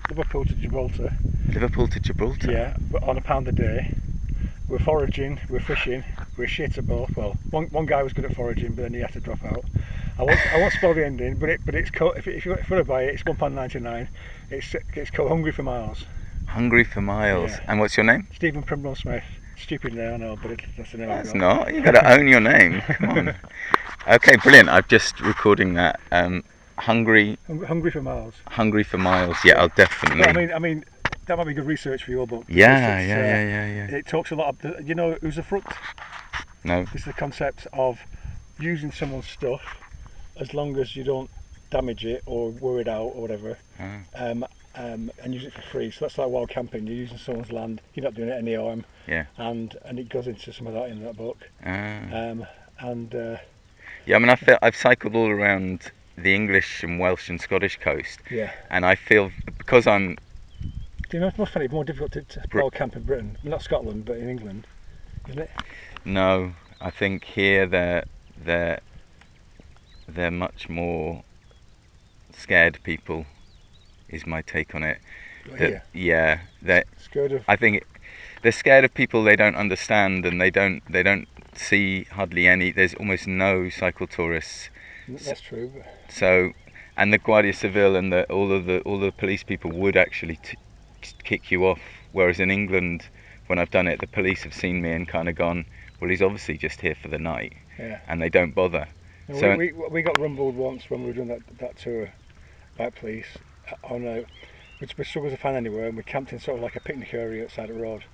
Liverpool to Gibraltar. Liverpool to Gibraltar? Yeah, but on £1 a day. We're foraging, we're fishing, we're shit at both. Well, one guy was good at foraging, but then he had to drop out. I won't spoil the ending, but it's called, if you want to buy it, it's £1.99. It's called Hungry for Miles. Hungry for Miles. Yeah. And what's your name? Steven Primrose Smith. Stupid name, I know, but that's the name I've That's got. not. You've got to own your name. Come on. Okay, brilliant. I'm just recording that. Hungry for Miles. Hungry for Miles. Yeah, I'll definitely. But I mean, that might be good research for your book. Yeah. It talks a lot of, you know, usufruct? No. It's the concept of using someone's stuff as long as you don't damage it or wear it out or whatever, and use it for free. So that's like wild camping. You're using someone's land. You're not doing it any harm. Yeah. And it goes into some of that in that book. Yeah, I mean, I've cycled all around the English and Welsh and Scottish coast. Yeah. And I feel, because I'm. You must find it more difficult to wild camp in Britain, not Scotland, but in England, isn't it? No, I think here they're much more scared people, is my take on it. Yeah. Scared of. I think they're scared of people they don't understand, and they don't see hardly any. There's almost no cycle tourists. That's true. So, and the Guardia Civil and all the police people would actually kick you off. Whereas in England, when I've done it, the police have seen me and kind of gone, well, he's obviously just here for the night. Yeah. And they don't bother. No, so we got rumbled once when we were doing that tour by police on which we struggled to find anywhere, and we camped in sort of like a picnic area outside the road.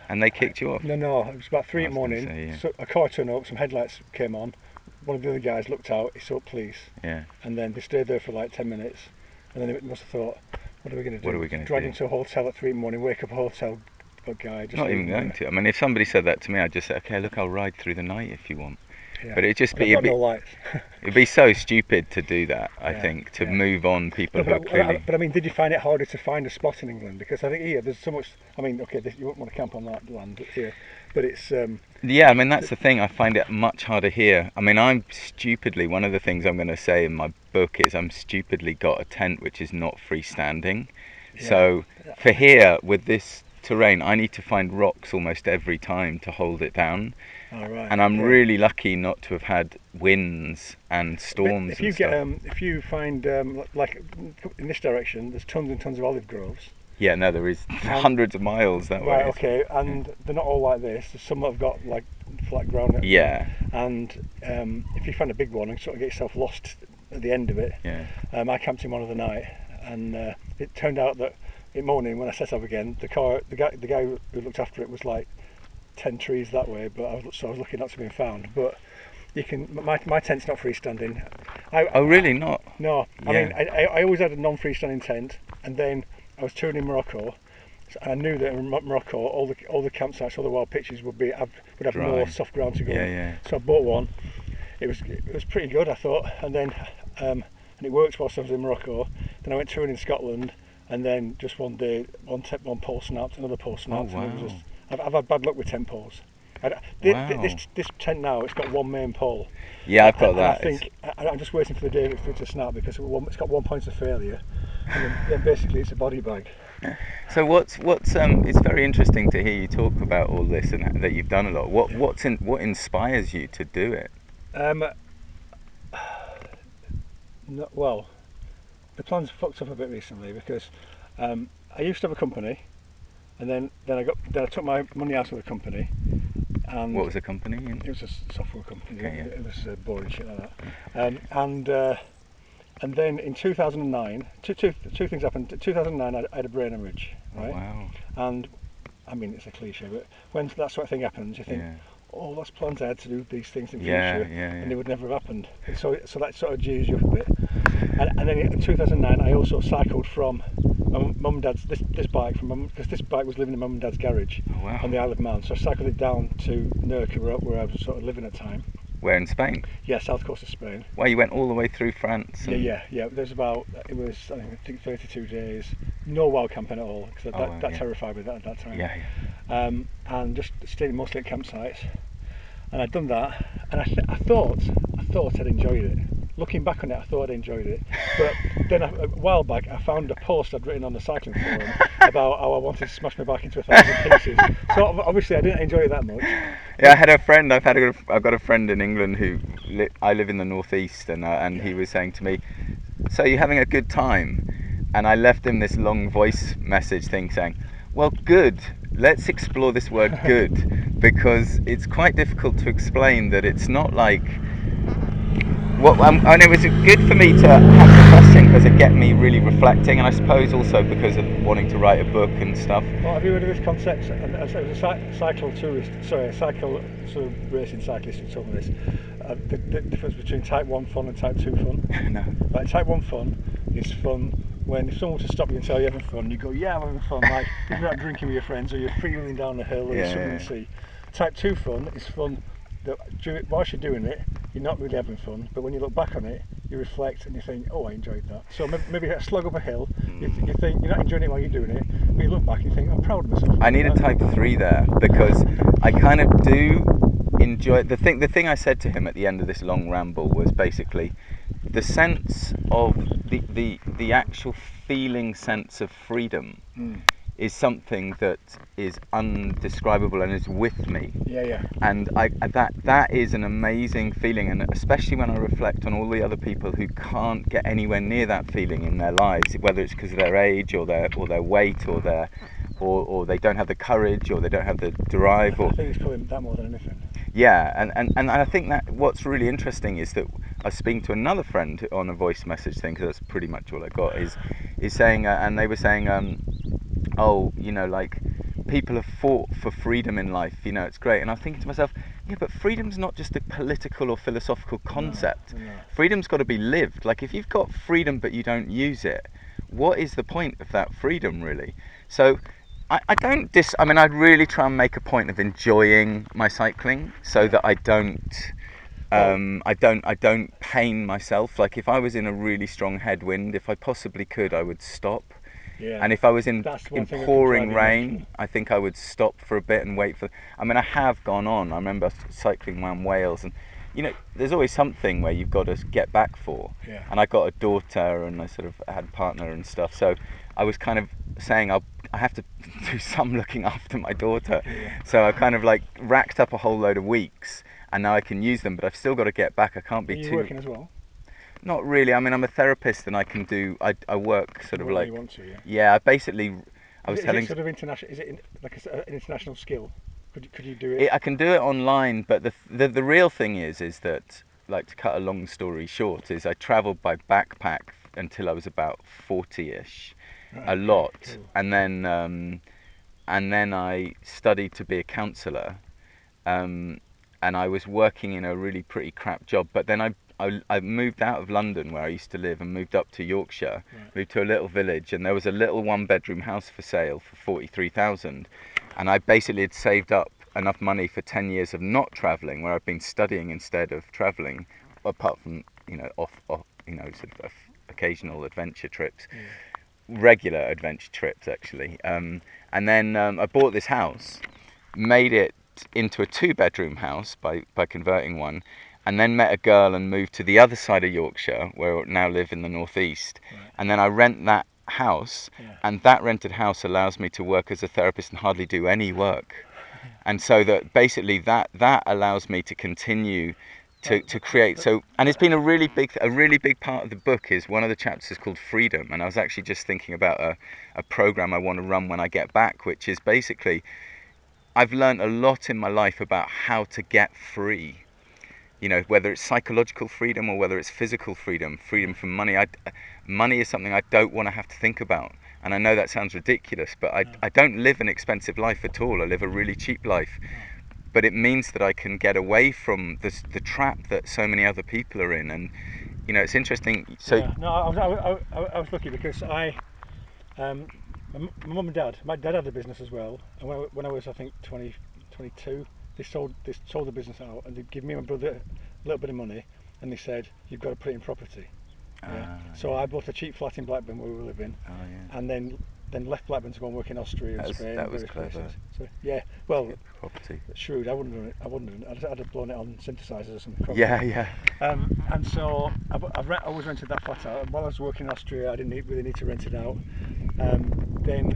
And they kicked you off? No, it was about 3 in the morning. Yeah. So a car turned up, some headlights came on. One of the other guys looked out, he saw police. Yeah. And then they stayed there for like 10 minutes. And then they must have thought, what are we going to do? What are we going to do? Drag into a hotel at 3 in the morning, wake up a hotel guy. Not even going to. I mean, if somebody said that to me, I'd just say, okay, look, I'll ride through the night if you want. Yeah. But it'd no lights. It'd be so stupid to do that, I think, to move on people who are clearly... But I mean, did you find it harder to find a spot in England? Because I think here, there's so much... I mean, okay, you won't want to camp on that land here, but it's... Yeah, I mean, that's the thing. I find it much harder here. I mean, one of the things I'm going to say in my book is I'm stupidly got a tent which is not freestanding. Yeah. So for here, with this terrain, I need to find rocks almost every time to hold it down. Oh, right. And I'm really lucky not to have had winds and storms. If you find like in this direction, there's tons and tons of olive groves. Yeah, no, there is hundreds of miles that way. Right, okay, and they're not all like this. There's some that have got like flat ground. Yeah. And if you find a big one and sort of get yourself lost at the end of it, I camped in one other night, and it turned out that in the morning when I set up again, the guy who looked after it was like 10 trees that way, but I was lucky not to be found. But you can. My tent's not freestanding. Oh, really? Not? No. I mean, I always had a non-freestanding tent, and then I was touring in Morocco, and I knew that in Morocco all the campsites, all the wild pitches would have more soft ground to go on. So I bought one. It was pretty good, I thought, and then and it worked whilst I was in Morocco. Then I went touring in Scotland, and then just one day one pole snapped, another pole snapped. Oh, wow. And I've had bad luck with tent poles. This tent now, it's got one main pole. Yeah, I've got that. I think I'm just waiting for the day for it to snap, because it's got 1 point of failure, and then basically it's a body bag. So what's it's very interesting to hear you talk about all this and that you've done a lot. What inspires you to do it? Well, the plan's fucked up a bit recently, because I used to have a company, and then I took my money out of the company. And what was the company? It was a software company. Okay, It was boring shit like that. And then in 2009, two things happened. In 2009, I had a brain hemorrhage, right? Oh, wow. And I mean, it's a cliche, but when that sort of thing happens, you think, oh, that's plans I had to do these things in future, and they would never have happened. And so that sort of jeers you up a bit. And then in 2009, I also cycled from my mum and dad's this bike because this bike was living in mum and dad's garage on the Isle of Man. So I cycled it down to Nurka, where I was sort of living at the time. Where, in Spain? Yeah, south coast of Spain. Well, you went all the way through France? Yeah. It was I think 32 days. No wild camping at all, because that terrified me at that time. Yeah. And just staying mostly at campsites. And I'd done that, and I thought I'd enjoyed it. looking back on it, I thought I'd enjoyed it. But then a while back, I found a post I'd written on the cycling forum about how I wanted to smash my bike into 1,000 pieces. So obviously, I didn't enjoy it that much. Yeah, I had a friend. I've got a friend in England who I live in the northeast, and he was saying to me, "So you're having a good time?" And I left him this long voice message thing saying, "Well, good. Let's explore this word good, because it's quite difficult to explain that it's not like." And it was good for me to have the question because it get me really reflecting, and I suppose also because of wanting to write a book and stuff. Well, have you heard of this concept? And as a cycle sort of racing cyclist who told me this, the difference between type 1 fun and type 2 fun. No. Like type 1 fun is fun when if someone were to stop you and tell you you're having fun, you go, yeah, I'm having fun, like if you're out drinking with your friends or you're freewheeling down the hill or you're swimming in the sea. Type 2 fun is fun that whilst you're doing it, you're not really having fun, but when you look back on it, you reflect and you think, oh, I enjoyed that. So maybe a slog up a hill, you think you're not enjoying it while you're doing it, but you look back and you think, I'm proud of myself. I need a type 3 there, because I kind of do enjoy the thing I said to him at the end of this long ramble was basically the sense of the actual feeling sense of freedom is something that is undescribable and is with me. Yeah. And that is an amazing feeling, and especially when I reflect on all the other people who can't get anywhere near that feeling in their lives, whether it's because of their age or their weight or they don't have the courage or they don't have the drive. I think it's probably that more than anything. Yeah, and I think that what's really interesting is that I was speaking to another friend on a voice message thing, because that's pretty much all I got, is saying, and they were saying, oh, like people have fought for freedom in life, it's great. And I'm thinking to myself, yeah, but freedom's not just a political or philosophical concept. No. Freedom's got to be lived. Like if you've got freedom but you don't use it, what is the point of that freedom really? So I don't I really try and make a point of enjoying my cycling so that I don't I don't pain myself. Like if I was in a really strong headwind, if I possibly could, I would stop. Yeah. And if I was in pouring rain, I think I would stop for a bit and wait for. I have gone on. I remember cycling around Wales, and there's always something where you've got to get back for. Yeah. And I got a daughter, and I sort of had a partner and stuff. So I was kind of saying I have to do some looking after my daughter. Yeah. So I kind of like racked up a whole load of weeks, and now I can use them, but I've still got to get back. I can't be too. Working as well? Not really. I'm a therapist, and I can do. I work sort of like. You want to, yeah. Yeah, basically. Is it sort of international? Is it like an international skill? Could you do it? I can do it online, but the real thing is that, like, to cut a long story short, is I travelled by backpack until I was about 40-ish, a lot, cool. and then I studied to be a counsellor, and I was working in a really pretty crap job, but then I moved out of London where I used to live and moved up to Yorkshire, moved to a little village, and there was a little 1-bedroom house for sale for 43,000, and I basically had saved up enough money for 10 years of not travelling, where I've been studying instead of travelling, apart from off sort of occasional adventure trips, regular adventure trips actually, and then I bought this house, made it into a 2-bedroom house by converting one, and then met a girl and moved to the other side of Yorkshire, where I now live in the northeast. Right. And then I rent that house, and that rented house allows me to work as a therapist and hardly do any work. And so that basically that allows me to continue to create. So, and it's been a really big part of the book. Is one of the chapters is called Freedom, and I was actually just thinking about a program I want to run when I get back, which is basically I've learned a lot in my life about how to get free. Whether it's psychological freedom or whether it's physical freedom from money. Money is something I don't want to have to think about. And I know that sounds ridiculous, but I don't live an expensive life at all. I live a really cheap life. But it means that I can get away from the trap that so many other people are in. And, it's interesting. So I was lucky because my mum and dad, my dad had a business as well. And when I was, I think, 22, they sold the business out, and they'd give me and my brother a little bit of money, and they said, you've got to put it in property. So I bought a cheap flat in Blackburn where we were living, and then then left Blackburn to go and work in Austria and Spain. That was clever. Places. So yeah, well, property. Shrewd. I wouldn't have done it. I'd have blown it on synthesizers or something. Yeah. And so I've always rented that flat out. And while I was working in Austria, I didn't really need to rent it out. Then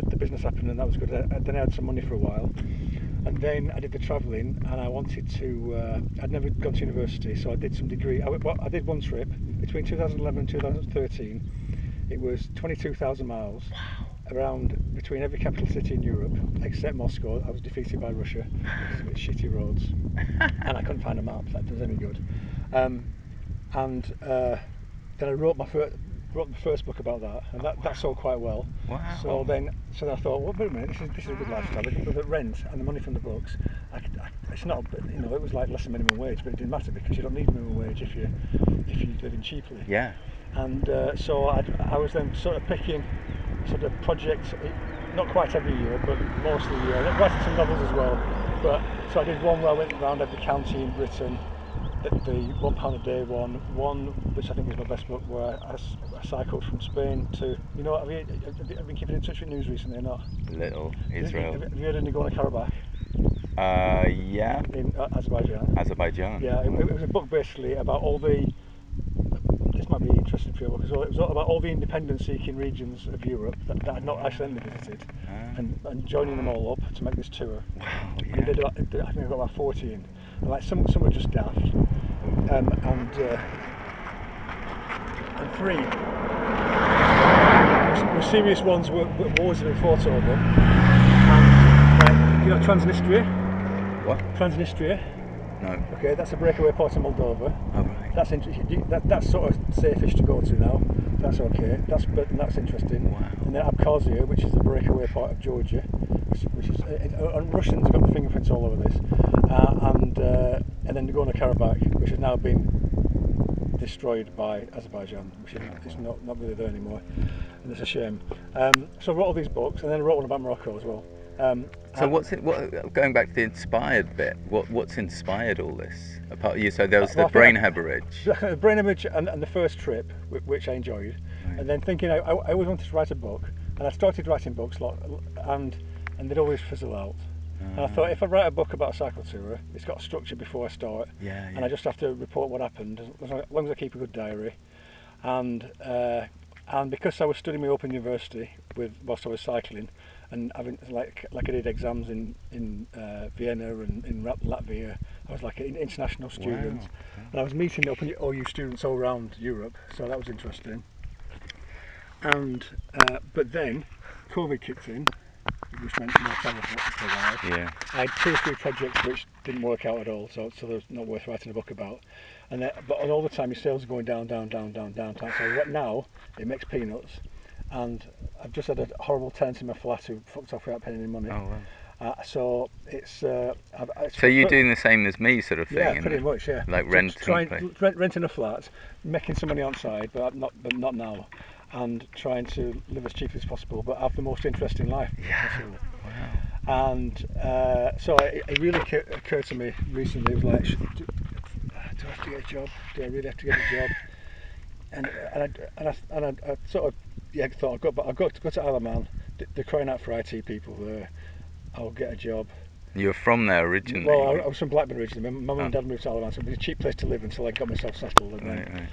the business happened, and that was good. Then I had some money for a while. And then I did the travelling, and I wanted to. I'd never gone to university, so I did some degree. I did one trip between 2011 and 2013. It was 22,000 miles around between every capital city in Europe, except Moscow. I was defeated by Russia because of its shitty roads, and I couldn't find a map that does any good. Then I wrote the first book about that, and that sold quite well. Wow. So then I thought, well, wait a minute, this is a good lifestyle. With the rent and the money from the books, it's not, it was like less than minimum wage, but it didn't matter because you don't need minimum wage if you're living cheaply. Yeah. And so I was then sort of picking sort of projects, not quite every year, but mostly a year. I writing some novels as well. But so I did one where I went around every county in Britain. The £1 a day one which I think is my best book, where I cycled from Spain to, have you been keeping in touch with news recently or not? Little. Israel. Have you heard of Nagorno-Karabakh? Yeah. In Azerbaijan. Yeah, it was a book basically about all the, this might be interesting for you, because it was all about all the independence-seeking regions of Europe that I'd not accidentally visited, and joining them all up to make this tour. Wow, yeah. And I think I got about 40 in. And like some were just daft, and 3. The serious ones were wars that had been fought over. And Transnistria. What? Transnistria. No. Okay, that's a breakaway port in Moldova. Oh right. That's interesting. That's sort of safe-ish to go to now. That's okay. That's interesting. Wow. And then Abkhazia, which is the breakaway part of Georgia, which is and Russians have got the fingerprints all over this. And then Nagorno-Karabakh, which has now been destroyed by Azerbaijan, which is not really there anymore, and it's a shame. So I wrote all these books, and then I wrote one about Morocco as well. Going back to the inspired bit, what's inspired all this? Apart you, so there was the brain hemorrhage. The brain hemorrhage and the first trip, which I enjoyed, right. And then thinking I always wanted to write a book, and I started writing books, and they'd always fizzle out. And I thought, if I write a book about a cycle tour, it's got a structure before I start, and I just have to report what happened, as long as I keep a good diary. And because I was studying my Open University whilst I was cycling, and having like I did exams in Vienna and in Latvia, I was like an international student, and I was meeting OU students all around Europe, so that was interesting. And but then COVID kicked in, which meant more travel for a while. Yeah. I had 2 or 3 projects which didn't work out at all, so they're not worth writing a book about. But all the time your sales are going down. So now it makes peanuts, and I've just had a horrible tenant in my flat who fucked off without paying any money. Oh wow. So it's. So you're doing the same as me, sort of thing. Yeah, pretty much. Yeah. Like renting a flat, making some money on side, but not now, and trying to live as cheaply as possible, but have the most interesting life possible. Wow. And so it really occurred to me recently. It was like, do I have to get a job? Do I really have to get a job? And I sort of thought I've got to go to Isle of Man. They're crying out for IT people there. I'll get a job. You're from there originally? Well, I was from Blackburn originally. My mum and dad moved to Isle of Man, so it was a cheap place to live until I got myself settled. And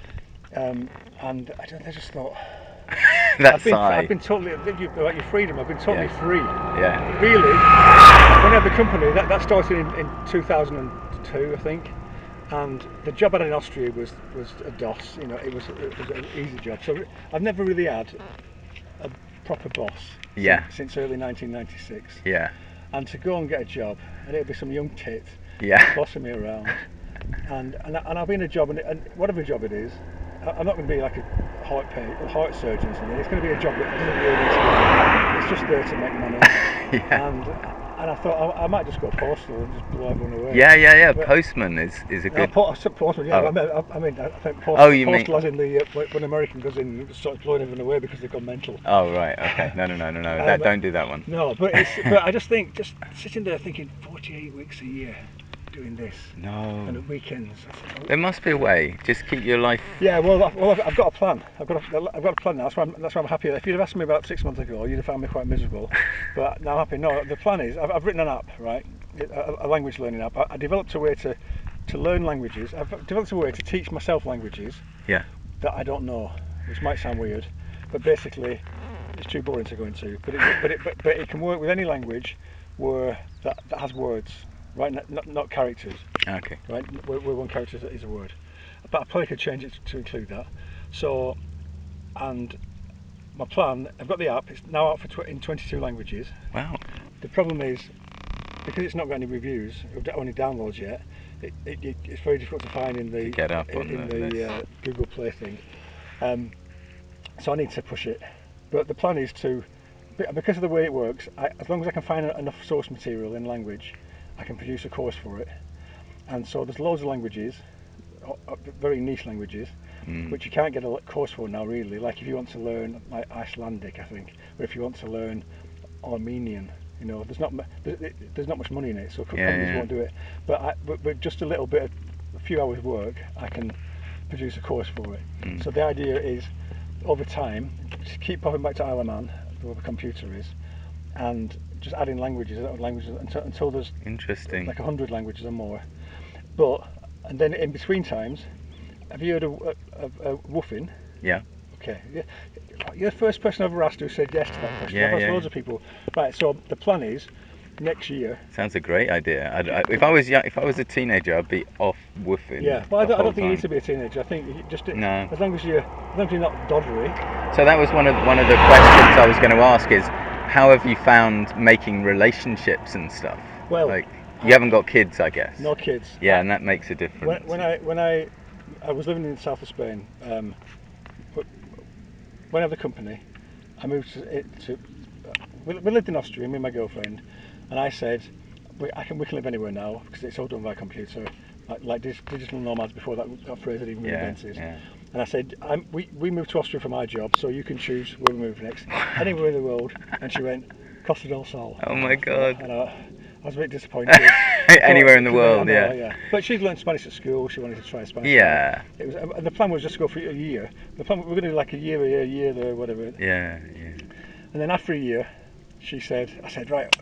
then, and I just thought. I've been totally about your freedom. I've been totally free. Yeah. Really. When I had the company, that started in 2002, I think. And the job I had in Austria was a DOS. It was an easy job. So I've never really had a proper boss. Since early 1996. Yeah. And to go and get a job, and it'll be some young tit. Yeah. Bossing me around, and I'll be in a job, and whatever job it is, I'm not going to be like a heart surgeon or something. It's going to be a job that doesn't really need to be. It's just there to make money. And I thought I might just go postal and just blow everyone away. Yeah. But postman is a good. Postman. Yeah. I think postal as in when an American goes in and starts blowing everyone away because they've gone mental. Oh right. Okay. No. Don't do that one. No, but I just think sitting there thinking 48 weeks a year. doing this. No. And at weekends. I said, There must be a way. Just keep your life. Yeah, well, I've got a plan. I've got a plan now. That's why I'm happy. If you'd have asked me about 6 months ago, you'd have found me quite miserable. But now I'm happy. No, the plan is I've written an app, right? A language learning app. I developed a way to learn languages. I've developed a way to teach myself languages. Yeah. That I don't know, which might sound weird, but basically it's too boring to go into. But it can work with any language that has words, right? Not characters. Okay. Right, where one character is a word. But I probably could change it to include that. So, and my plan, I've got the app. It's now out in 22 languages. Wow. The problem is, because it's not got any reviews, only downloads yet. It's very difficult to find in the Google Play thing. So I need to push it. But the plan is to, because of the way it works, as long as I can find enough source material in language, I can produce a course for it. And so there's loads of languages, very niche languages, which you can't get a course for now really. Like if you want to learn like Icelandic, I think, or if you want to learn Armenian, you know, there's not much money in it, so companies won't do it. But just a few hours work, I can produce a course for it. So the idea is, over time, just keep popping back to Isle of Man, where the computer is, and just adding languages until there's interesting, like 100 languages or more. And then in between times, have you heard of woofing? Yeah. Okay. You're the first person I've ever asked who said yes to that question. I've asked loads of people. Right. So the plan is next year. Sounds a great idea. If I was a teenager, I'd be off woofing. Yeah. Well, I don't think you need to be a teenager. I think you just as long as you're not doddery. So that was one of the questions I was going to ask is, how have you found making relationships and stuff? Well, like, you haven't got kids, I guess. No kids. Yeah, and that makes a difference. When I was living in the south of Spain, when I had the company, I moved we lived in Austria, me and my girlfriend, and I said we can live anywhere now because it's all done by computer, like digital nomads before that phrase had even been invented. Yeah. And I said, we moved to Austria for my job, so you can choose where we move next, anywhere in the world. And she went, Costa del Sol. Oh my God. And I was a bit disappointed. Anywhere in the world, yeah. But she'd learned Spanish at school. She wanted to try Spanish. Yeah. And the plan was just to go for a year. The plan we're going to do like a year there, whatever. Yeah. And then after a year, I said, right,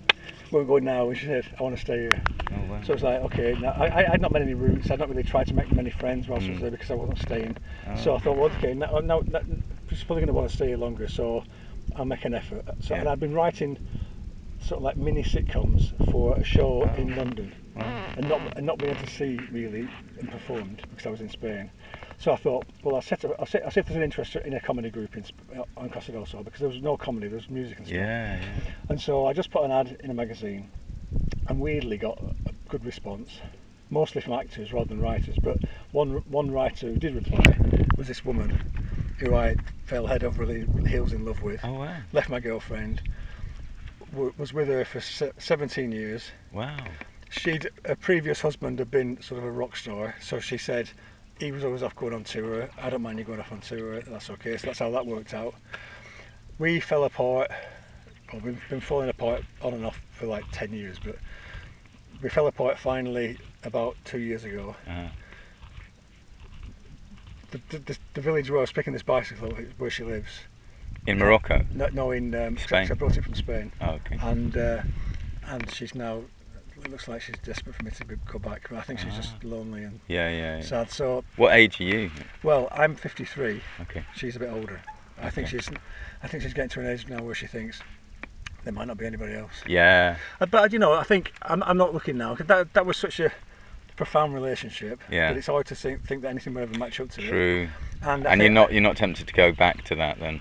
where are we going now? And she said, I want to stay here. Oh, wow. So it was like, okay. Now, I had not made any routes. I'd not really tried to make many friends whilst I was there because I wasn't staying. Oh. So I thought, well, okay, now she's probably going to want to stay here longer, so I'll make an effort. So, and I'd been writing sort of like mini sitcoms for a show in London, and not being able to see really and performed because I was in Spain. So I thought, well, I'll see if there's an interest in a comedy group on Costa del Sol, because there was no comedy, there was music and stuff. Yeah. And so I just put an ad in a magazine, and weirdly got a good response, mostly from actors rather than writers. But one writer who did reply was this woman who I fell head over heels in love with. Oh wow! Left my girlfriend. Was with her for 17 years. Wow. Her previous husband had been sort of a rock star, so she said he was always off going on tour. I don't mind you going off on tour, that's okay. So that's how that worked out. We fell apart. Well, we've been falling apart on and off for like 10 years, but we fell apart finally about 2 years ago. Uh-huh. The village where I was picking this bicycle, where she lives. In Morocco? No, in Spain. I brought it from Spain. Oh, okay. And she's now, it looks like she's desperate for me to go back. I think she's just lonely and sad. So, what age are you? Well, I'm 53. Okay. She's a bit older. I think she's getting to an age now where she thinks there might not be anybody else. Yeah. But you know, I think I'm not looking now, because that was such a profound relationship. Yeah. That it's hard to think that anything will ever match up to it. True. And you're not tempted to go back to that then?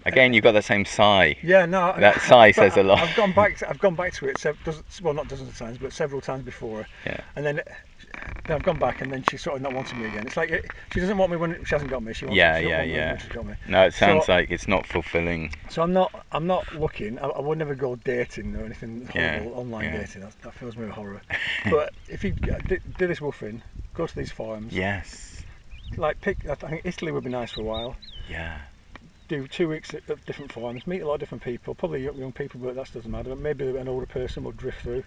Again, you've got the same sigh. Yeah, no. That sigh says a lot. I've gone back to it not dozens of times, but several times before. Yeah. And then I've gone back, and then she's sort of not wanting me again. It's like she doesn't want me when she hasn't got me. She wants me when she's got me. No, it sounds like it's not fulfilling. So I'm not looking. I would never go dating or anything horrible, online dating. That fills me with horror. But if you do this woofing, go to these farms. Yes. Like I think Italy would be nice for a while. Yeah. do 2 weeks at different farms, meet a lot of different people, probably young people, but that doesn't matter. Maybe an older person will drift through,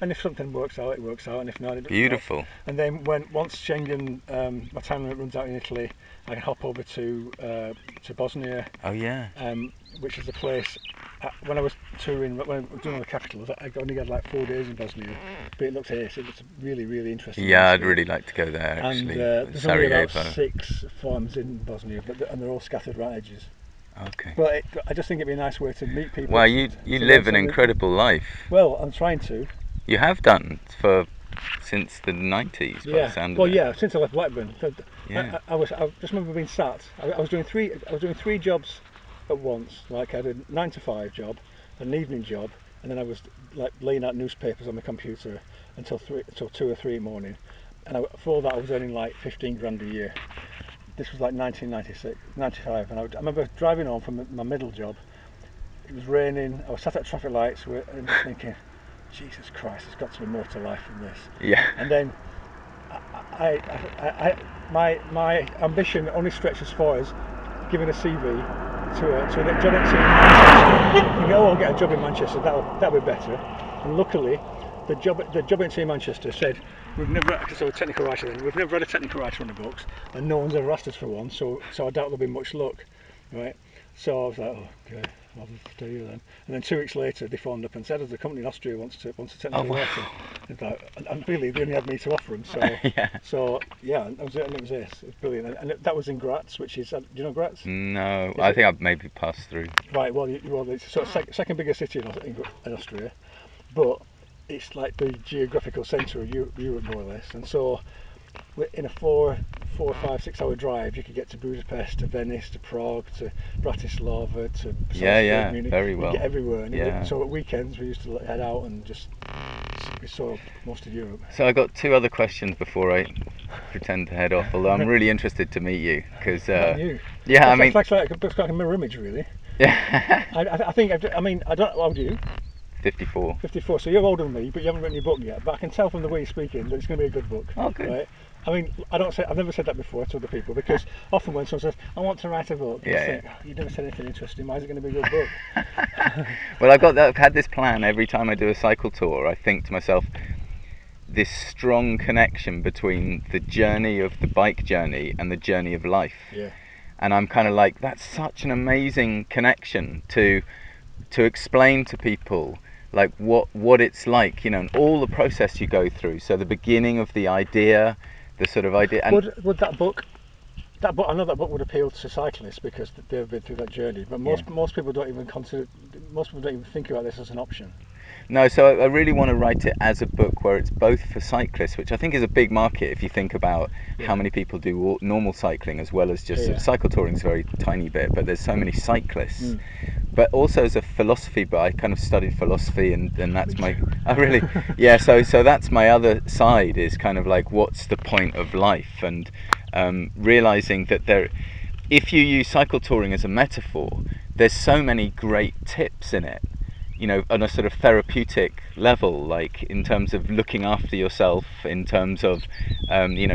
and if something works out, it works out, and if not, it doesn't. Beautiful. And then once Schengen, my time limit runs out in Italy, I can hop over to Bosnia. Oh yeah. Which is a place. When I was touring, when I was doing all the capitals, I only had like 4 days in Bosnia, but it looks ace. It looks really, really interesting. Yeah, I'd really like to go there actually. And there's only about 6 farms in Bosnia, and they're all scattered right edges. Okay. But I just think it'd be a nice way to meet people. Well, you live an incredible life. Well, I'm trying to. You have done since the 90s. By the sound of it. Yeah, since I left Blackburn. Yeah. I just remember being sat. I was doing 3 jobs at once. Like I had a 9 to 5 job, an evening job, and then I was like laying out newspapers on my computer until 2 or 3 in the morning. And for all that, I was earning like 15 grand a year. This was like 1996, 95, and I remember driving home from my middle job. It was raining. I was sat at traffic lights and thinking, Jesus Christ, there's got to be more to life than this. Yeah. And then my ambition only stretched as far as giving a CV to a job in Manchester. You know, I'll get a job in Manchester. That'll be better. And luckily, the job in Manchester said, we've never had a technical writer then. We've never had a technical writer on the books, and no one's ever asked us for one. So I doubt there'll be much luck, right? So I was like, oh, okay, I'll just stay here then. And then 2 weeks later, they phoned up and said, "The company in Austria wants a technical writer." And really, they only had me to offer them. So yeah. So yeah, and it was this. It was brilliant, and that was in Graz, which is. Do you know Graz? No, I think I've maybe passed through. Right. Well, it's sort of second biggest city in Austria, but it's like the geographical centre of Europe, more or less. And so, in a 4, 5, 6 hour drive, you could get to Budapest, to Venice, to Prague, to Bratislava, to Munich. Very well. You get everywhere. And so at weekends, we used to head out and we saw most of Europe. So I got 2 other questions before I pretend to head off. Although I'm really interested to meet you because you. Yeah, it's like a mirror image, really. Yeah. I think. I don't. How old are you? 54. 54. So you're older than me, but you haven't written your book yet. But I can tell from the way you're speaking that it's going to be a good book. Oh, good. Right? I mean, I've never said that before to other people, because often when someone says, "I want to write a book," I think, "You never said anything interesting. Why is it going to be a good book?" Well, I've had this plan every time I do a cycle tour. I think to myself, this strong connection between the journey of the bike journey and the journey of life. Yeah. And I'm kind of like, that's such an amazing connection to explain to people like what it's like, and all the process you go through. So the beginning of the idea, the sort of idea. And would that book? I know that book would appeal to cyclists because they've been through that journey. But most people don't even consider. Most people don't even think about this as an option. No, so I really want to write it as a book where it's both for cyclists, which I think is a big market if you think about how many people do normal cycling as well as just cycle touring is a very tiny bit, but there's so many cyclists. But also as a philosophy, but I kind of studied philosophy and that's my... Oh really? Yeah, so that's my other side, is kind of like, what's the point of life? And realising that if you use cycle touring as a metaphor, there's so many great tips in it, on a sort of therapeutic level, like in terms of looking after yourself, in terms of,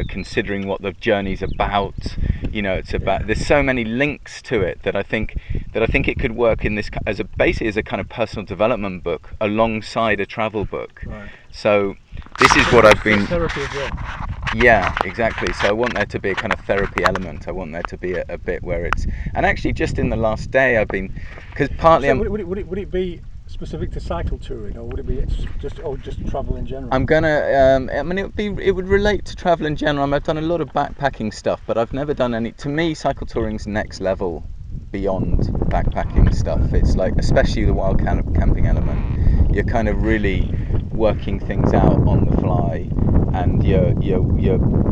considering what the journey's about. It's about, there's so many links to it that I think it could work in this basically as a kind of personal development book alongside a travel book. Right. So this is what I've been. Therapy as well. Yeah, exactly. So I want there to be a kind of therapy element. I want there to be a bit where it's, and actually just in the last day I've been, because partly would it be specific to cycle touring, or would it be just travel in general? I'm gonna. It would relate to travel in general. I've done a lot of backpacking stuff, but I've never done any. To me, cycle touring's next level beyond backpacking stuff. It's like, especially the wild camping element. You're kind of really working things out on the fly, and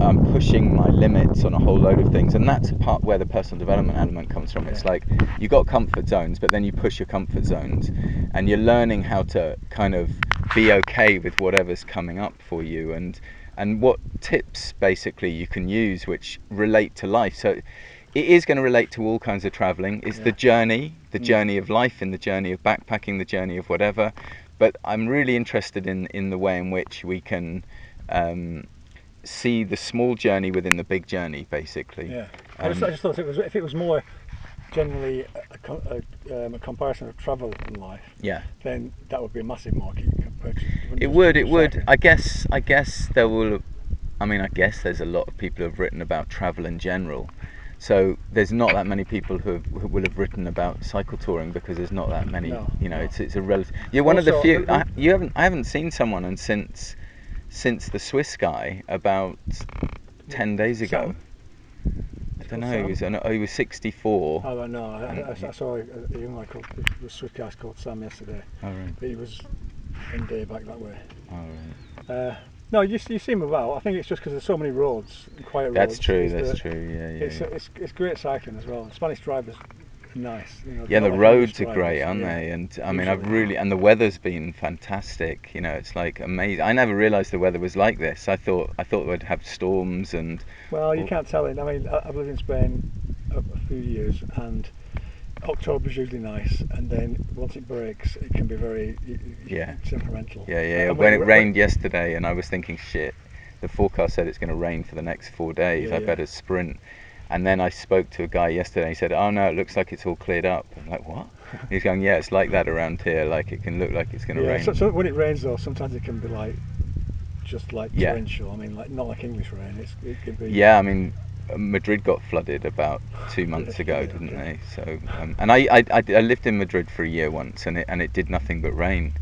I'm pushing my limits on a whole load of things, and that's a part where the personal development element comes from. It's like you got comfort zones, but then you push your comfort zones, and you're learning how to kind of be okay with whatever's coming up for you, and what tips basically you can use which relate to life. So it is going to relate to all kinds of traveling. It's the journey of life, and the journey of backpacking, the journey of whatever. But I'm really interested in the way in which we can see the small journey within the big journey, basically. Yeah, I just thought if it was more generally a comparison of travel and life, then that would be a massive market. It would. I guess there will. I mean, I guess there's a lot of people who have written about travel in general. So there's not that many people who will have written about cycle touring because there's not that many. It's a relative. You're one of the few. I haven't seen someone and since the Swiss guy about 10 days ago. I don't know. He was 64. Oh no! I saw a young guy called the Swiss guy called Sam yesterday. Oh right. But he was one day back that way. Oh right. No, you see him about. I think it's just because there's so many roads, quiet roads. That's true. Yeah. It's great cycling as well. Spanish drivers are nice. Yeah, the roads are great, aren't they? And I mean, and the weather's been fantastic. It's like amazing. I never realised the weather was like this. I thought we'd have storms and. Well, you can't tell it. I mean, I've lived in Spain a few years, and October's usually nice, and then once it breaks, it can be very temperamental. Yeah. When it rained yesterday, and I was thinking, shit, the forecast said it's going to rain for the next 4 days. I better sprint. And then I spoke to a guy yesterday. He said, "Oh no, it looks like it's all cleared up." I'm like, "What?" He's going, "Yeah, it's like that around here. Like it can look like it's going to rain." So when it rains, though, sometimes it can be just torrential. I mean, not like English rain. It could be. Yeah, I mean, Madrid got flooded about 2 months ago, didn't they? So, and I lived in Madrid for a year once, and it did nothing but rain.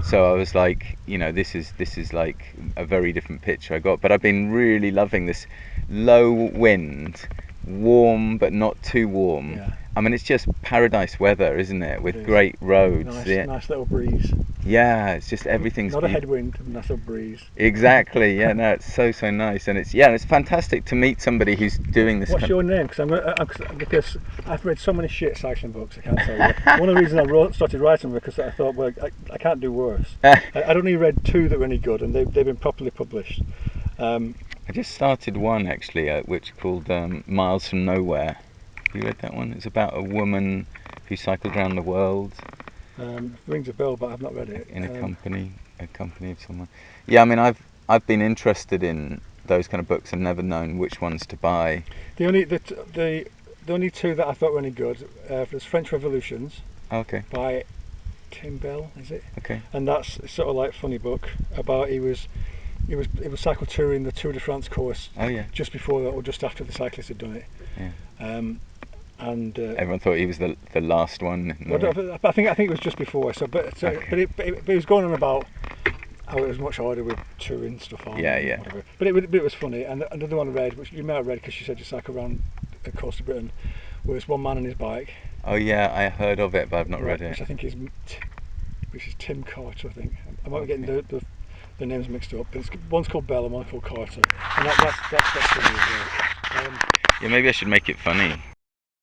So I was like, this is like a very different picture I got. But I've been really loving this low wind, warm but not too warm. Yeah. I mean, it's just paradise weather, isn't it? With great roads. Nice little breeze. Yeah, it's just everything's not a headwind, a nice little breeze. Exactly. Yeah, no, it's so nice, and it's fantastic to meet somebody who's doing this. What's your name? Because I've read so many shit cycling books, I can't tell you. One of the reasons I started writing them because I thought, well, I can't do worse. I'd only read 2 that were any good, and they've been properly published. I just started one actually, which called Miles from Nowhere. Have you read that one? It's about a woman who cycled around the world. Rings a bell, but I've not read it. In a company of someone. Yeah, I mean, I've been interested in those kind of books and never known which ones to buy. The only 2 that I thought were any good was French Revolutions. Okay. By Tim Bell, is it? Okay. And that's sort of like a funny book about he was cycle touring the Tour de France course. Oh yeah. Just before that, or just after the cyclists had done it. Yeah. And everyone thought he was the last one. I think it was just before. But he was going on about how it was much harder with touring stuff on. Yeah. Whatever. But it was funny. And another one I read, which you might have read because you said you cycle around the coast of Britain, was One Man on His Bike. Oh yeah, I heard of it, but I've not read it. Which I think is Tim Carter. I think I might be getting the names mixed up. But one's called Bell and one's called Carter, and that's funny as well. Yeah, maybe I should make it funny.